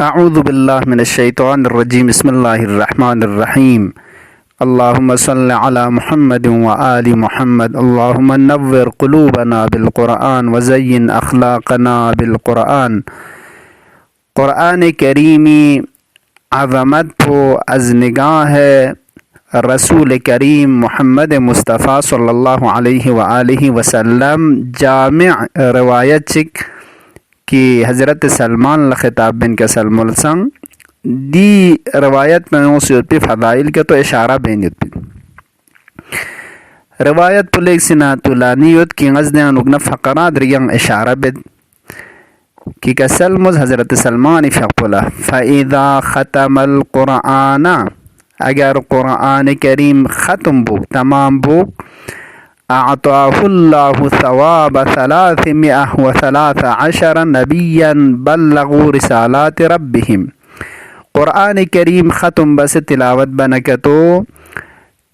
أعوذ بالله من الشيطان الرجيم بسم الله الرحمن الرحيم اللهم صل على محمد وآل محمد اللهم نور قلوبنا بالقرآن وزين أخلاقنا بالقرآن. قرآن کریمی عظمت کو از نگاه رسول کریم محمد مصطفی صلی اللہ علیہ وآلہ وسلم جامع روایت چک کہ حضرت سلمان خطاب بن کے سلم السنگ دی روایت میں اوسیت پہ فضائل کے تو اشارہ بینیت پہ روایت پلیک سنا طولانیت کی غزدیان اگنا فقرات ریان اشارہ بید کی کسلمز حضرت سلمان فقلا فَإِذَا ختم القرآن اگر قرآن کریم ختم بو تمام بو اعطاه الله ثواب 313 نبیا بلغوا رسالات ربهم. قرآن کریم ختم بس تلاوت بنکتو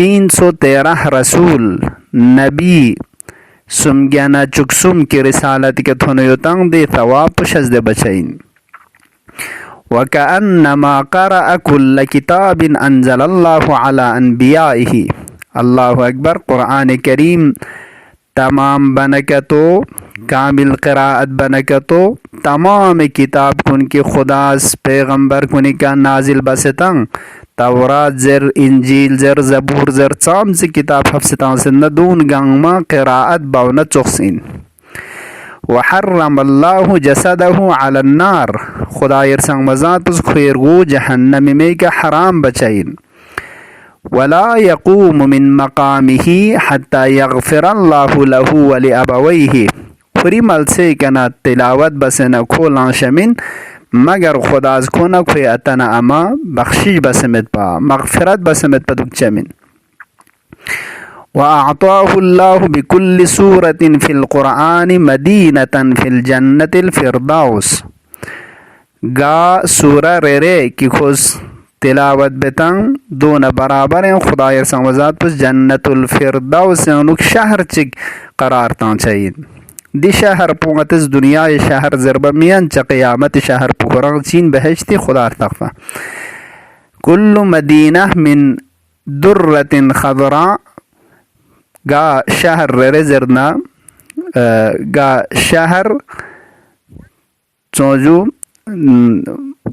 313 رسول نبی سمگینا چکسم کی رسالت کے تھونیو تنگ دے ثواب پشز دے بچائن. وَكَأَنَّمَا قَرَأَ كُلَّ كِتَابٍ أَنزَلَ اللَّهُ عَلَىٰ أَنْبِيَائِهِ. اللہ اکبر. قرآن کریم تمام بنکتو کامل قراءت بنکتو تمام کتاب کن کی خدا پیغمبر کنی کا نازل بستن تورات زر انجیل زر زبور زر چام سے کتاب حفظتان سے ندون گنگما قراءت باونا چخسین. وحرم اللہ جسده علی النار. خدا یرسنگ مزاد پس خیرگو جہنم میں کا حرام بچائن. ولا يقوم من مقامه حتى يغفر الله له ولأبويه. پوری مل سے کنا تلاوت بسنا کھولان شمین مگر خداز کونا کوئی اتنا اما بخشش بسمت پا مغفرت بسمت پا دک چمین. وأعطاه الله بكل سورة في القرآن مدينة في الجنة الفردوس. گا سورہ ریرے کی خوز تلاوت بتن دون برابر خدا یرسان وزاد پس جنت الفردوس انوک شہر چک قرار تان چاہیے. دی شہر پونگتس دنیا شہر ضربہ میان چا قیامت شہر پوران چین بہشتی خدا تخفا. کل مدینہ من درت خضراء. گا شہر رزرنا گا شہر چونجو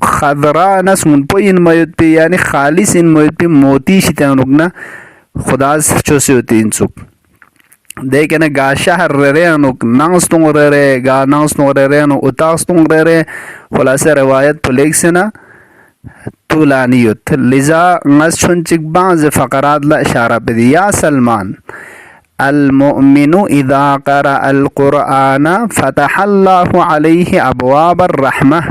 خضراء نسمون پو ان موید پی یعنی خالص ان موید پی موتی شیطان اگنا خدا چوسی ہوتی انسوک دیکھنا گا شہر رے انوک نانستوں رے گا نانستوں رے انو اتاستوں رے خلاصہ روایت پلیک سنا طولانیت لذا نس چنچک بعض فقرات لا اشارہ بدی. یا سلمان المؤمن اذا قرأ القرآن فتح اللہ علیہ ابواب الرحمہ.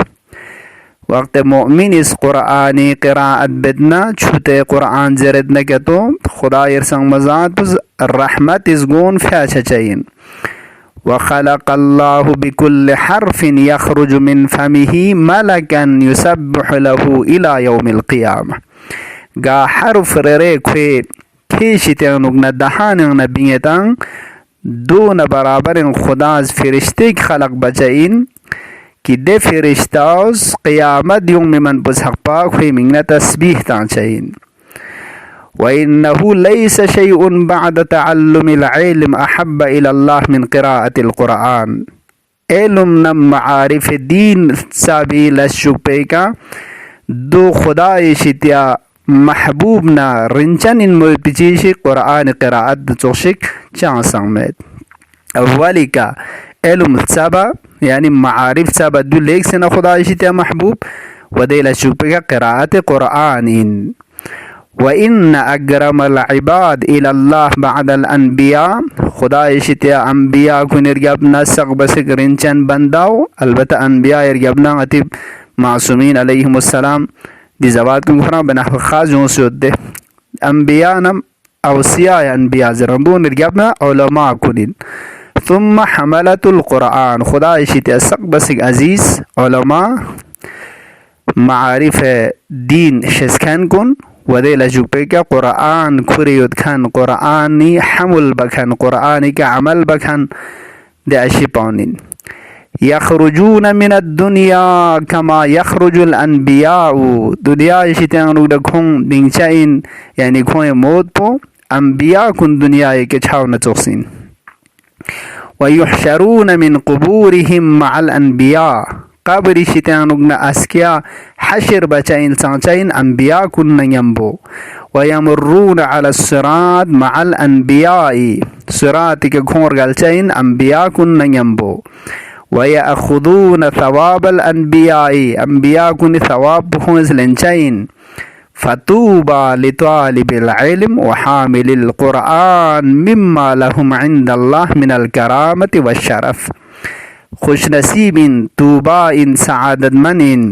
وقت مؤمن اس قرآنی قراءت بدنا چھوٹے قرآن زرد نکتو خدا یرسنگ مزاد پس رحمت اس گون فیاچا چاہین. وخلق اللہ بكل حرف يخرج من فمه ملكا يسبح له الى يوم القيامة. گا حرف رے کھوے کھیشتیں نگنا دہانیں بیتاں دون برابر خداز فرشتے خلق بچائین کہ دے فرشتاوز قیامت یوم من پس حق پاک ہوئی منگنا تسبیح تان چاہین. وَإِنَّهُ لَيْسَ شَيْءٌ بَعْدَ تَعَلُّمِ الْعِلْمِ أَحَبَّ إِلَى اللَّهِ مِنْ قِرَاءَةِ الْقُرْآنِ. علم نم معارف دین سابی لشک پیکا دو خدای شتیا محبوب نا رنچن ان موید پچیشی قرآن قراءت چوشک چانسان مید. اولی کا علم سبا یعنی معارف سبا دو لیک سنا خدا شتیا محبوب و دیل شوپکا قراءت قرآن. وَإِنَّ أَكْرَمَ الْعِبَادِ إِلَى اللَّهِ بَعْدَ الْأَنْبِيَاءِ. خدا شتیا انبیاء کو نرگابنا سق بسک رنچن بنداو البتہ انبیاء ارگابنا غتیب معصومین علیہم السلام دی زواد کو گفران بنحو خاص جون سیود دے انبیاء نم اوسیاء انبیاء زرندون ارگابنا علماء کنین. ثم حملت القرآن. خدا شتیا سق بسک عزیز علماء معارف دین شسکن کن و دے لجوک پہ کیا قرآن کھریود کھن قرآنی حمل بکھن قرآنی کا عمل بکھن دے اشی پاونین. यखरुजून मिन दुनिया कमा यखरुजुल अनबिया दुनिया शितांग दखों दिंचाइन यानी खोए मौत पो अम्बिया कुन दुनिया के छाव न चोक्सिन वयुहशरून मिन कुबूरिहिम मअल अनबिया कब्री शितांग न अस्किया हशर बचाइन सांचाइन अम्बिया कुन नयम्बो वयमुर्रून अला सिरात मअल अनबिया सिरात के घोर गलचाइन अम्बिया कुन नयम्बो वयअखुदून थवाबल अनबियाई अम्बिया कुन थवाब बखोंस लेंचाइन फतूबा लितालिबिल इल्म व हामिलिल कुरआन मिम्मा लहुम इंदल्लाह मिनल करामति वश्शरफ खुश नसीबिन तूबा इन सआदत मनिन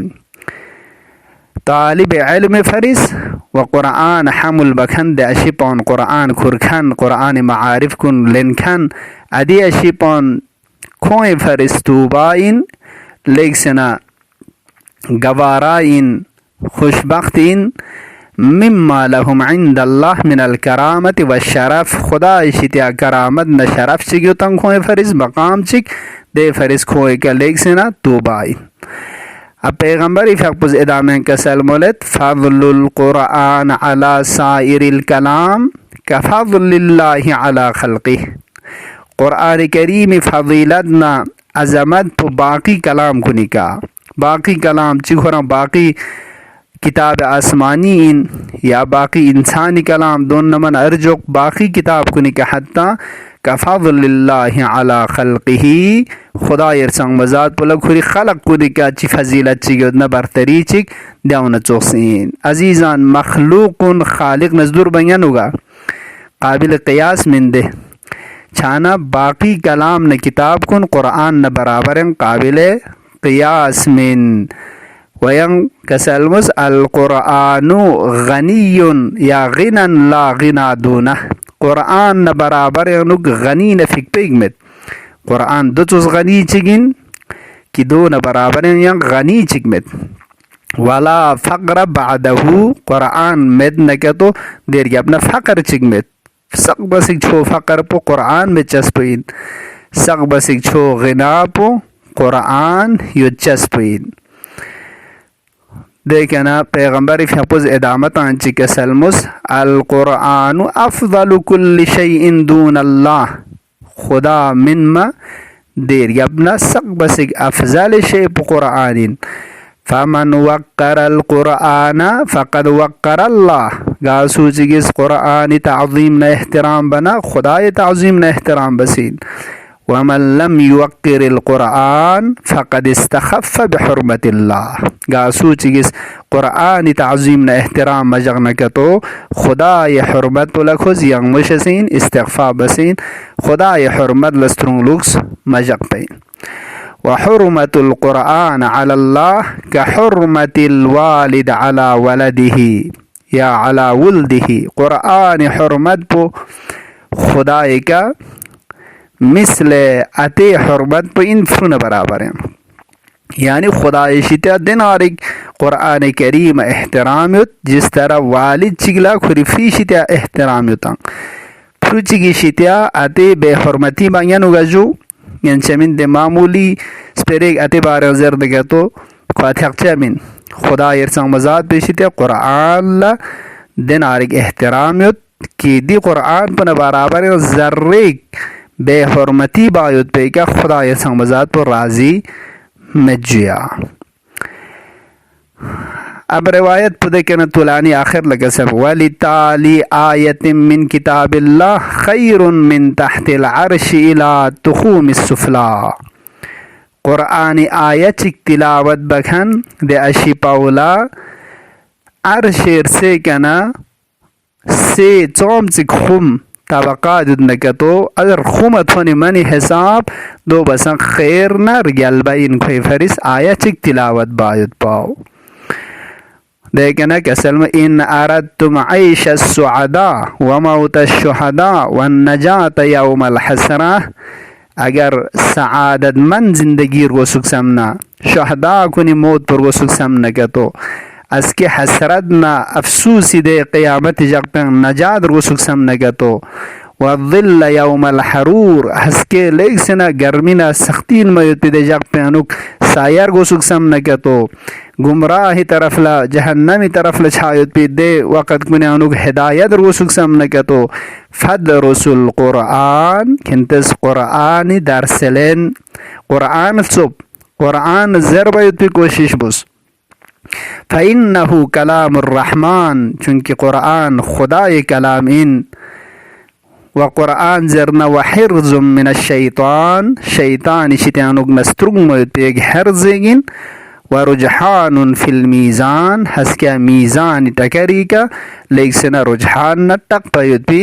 तालिब इल्म फरिस व कुरआन हमल बखन दे अशिपन कुरआन खुरखन कुरआन मारिफ कुन लेनखन अदी अशिपन खोए फरिस्तूबाइन लेक्सना गवाराइन खुशबख्तिन मिम्मा लहुम इंदल्लाह मिनल करामति वश्शरफ खुदा शित्या करामत न शरफ चिग्यो तंग खोए फरिस मकाम चिक दे फरिस खोए का लेक्सना तूबाइन अब पैगंबर फकपुज इदामे कसल मोलत फज़लुल कुरआन अला साइरिल कलाम कफ़ज़लिल्लाहि अला खल्क़िह कुरआन करीम फजीलतना अजमत तो बाकी कलाम को निका बाकी कलाम चिखोरा बाकी किताब आसमानी इन या बाकी इंसानी कलाम दोन नमन अर्जोक बाकी किताब को निका हत्ता कफ़ज़लिल्लाहि अला खल्क़िही खुदा यरसंग मजाद पुलक खुरी खलक को निका ची फजीलत चिग न बरतरी चिक दाउन चोक्सिन अजीज़ान मखलूकुन खालिक नजदुर बयानुगा काबिल क़ियास मिंदे छाना बाकी कलाम न किताब कुन कुरआन न बराबर काबिल क़ियास मिन वयं कसलमुस अल कुरआनु गनियुन या गिनन ला गिना दूना कुरआन न बराबर नुक गनी न फिक में कुरआन दो चुस गनी चिगिन कि दो न बराबर या गनी चिक में वाला फ़क्र बादहू कुरआन में न के तो देर अपना फ़क्र चिक में सक बसिक छो फ़क्र पो कुरआन में चस्पीन सक बसिक छो गिना पो कुरआन यो चस्पीन देखना पैगंबर फपुज इदामत आंची के सलमुस अल कुरआन अफ़ज़लु कुल्लि शैइन दून अल्लाह खुदा मिनमा देर यबना सक बसिक अफ़ज़ल शे पो कुरआनिन फमन वक्कर अल कुरआन फ़क़द वक्कर अल्लाह गासू चिगिस कुरआन ताज़ीम न एहतराम बना खुदा ताज़ीम न एहतराम बसीन वमन लम युवक्किर अल कुरआन फ़क़द इस्तख़फ़ बिहुर्मतिल्लाह गासू चिगिस कुरआन ताज़ीम न एहतराम मजग न कतो खुदा ये हुर्मत लखुज यंग मुशसीन इस्तिग़फ़ा बसीन खुदा ये हुर्मत लस्तरुंग लुक्स मजग पैन वहुर्मतुल कुरआन अलल्लाह कहुर्मतिल वालिद अला वलदिही या अला वुल्दिही कुरआन हुर्मत पो खुदाई का मिसले अते हुर्मत पो इन फुन बराबर हैं यानी खुदाई शिता दिन और एक कुरआन करीम एहतराम युत जिस तरह वालिद चिगला खुरिफी शिता एहतराम युता फ्रुचिगी शिता अते बेहुरमती बांगन उगजू यंचमिन दे मामूली स्पेरेग अते बार जर्द के तो ख्वाथक्चा मिन खुदा यरसंग मजाद पेशिते कुरआन ला दिन आरिक एहतराम युत की दी कुरआन पन बराबर जर्रेक बेहुरमती बायुत पे का खुदा यरसंग मजाद पर राजी मज्जिया अब रिवायत पुदे के न तुलानी आखिर लगे सब वली ताली आयतिम मिन किताबिल्लाह खैरुन मिन तहतिल अर्श इला तुखूमिस सुफला कुरआनी आयत तिलावत बखन दे अशी पाउला अर्शेर से कना से चोम खुम तबका दुदनकतो अगर खुमत होनी मनी हिसाब दो बसन खैर न रियलबा इन खोई फरिस आयत तिलावत बायुत पाओ देखना कसल में इन अरदतुम ऐश सुअदा व मौत शुहदा व नजात यौमल हसरा अगर सआदत मन जिंदगी रो सुखसमना शुहदा कुनी मौत पर वो सुखसमना के तो असके हसरत ना अफसूसी दे क़यामत जगतन नजात रो सुखसमना के तो والظل يوم الحرور हसके लेग सेना गर्मीना सख्तीन मयुत पिदे जग पे अनुक सायर गोसुक सम नकतो गुमराही तरफला जहन्नमी तरफला छायुत पिदे वक़त कुने अनुक हिदायत गोसुक सम नकतो फदरुसुल कुरान किंतस कुरानी दरसलेन कुरान सुब कुरान ज़रबयुत पि कोशिश बुस फ़इन्नहु कलामुर रहमान चूँकि कुरान खुदाए कलाम इन व कुरान ज़रना व हिर्ज़ुम मिन शैतान शैतान शितानुक नस्त्रुग मयुतेग हिर्ज़ेगिन व रुजहानुन फिल मीज़ान हस्क्या मीज़ान टकरी का लेक्सना रुजहान न टक पयुती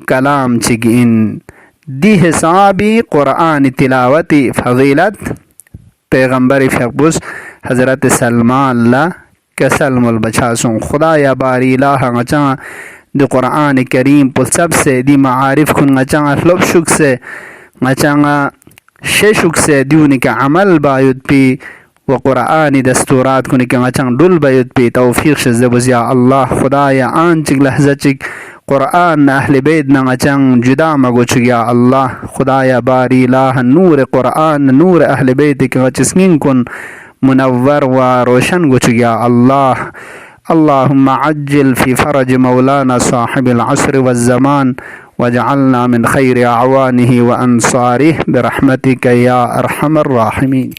कलाम चिगिन दी हिसाबी कुरान तिलावती फ़ज़ीलत पैगम्बर फ़क़बुस हज़रत सलमान ला कसलमुल बचासुं खुदा या बारी ला हंगचा दी कुरान करीम पुल सबसे दी मारिफ खुन गचा लब शुक से गचा शेशुक से दियुनि का अमल बायुद पी व कुरानी दस्तूरात कुनि का गचा डुल बायुद पी तौफीक से ज़बज़ या अल्लाह खुदा या आंचिक लहज़ा चिक कुरान अहल बैत ना गचा जुदा मगुच या अल्लाह खुदा या बारी लाह नूर कुरान नूर अहल बैत के गचिस्किन कुन मुनव्वर व रोशन गुच या अल्लाह अल्लाहुम्मा अज्जिल फ़ी फ़रज मौलाना साहिबिल अस्र वज़्ज़मान वजअलना मिन खैरि अअवानिहि व अंसारिहि बिरहमतिका या अरहमर राहिमीन।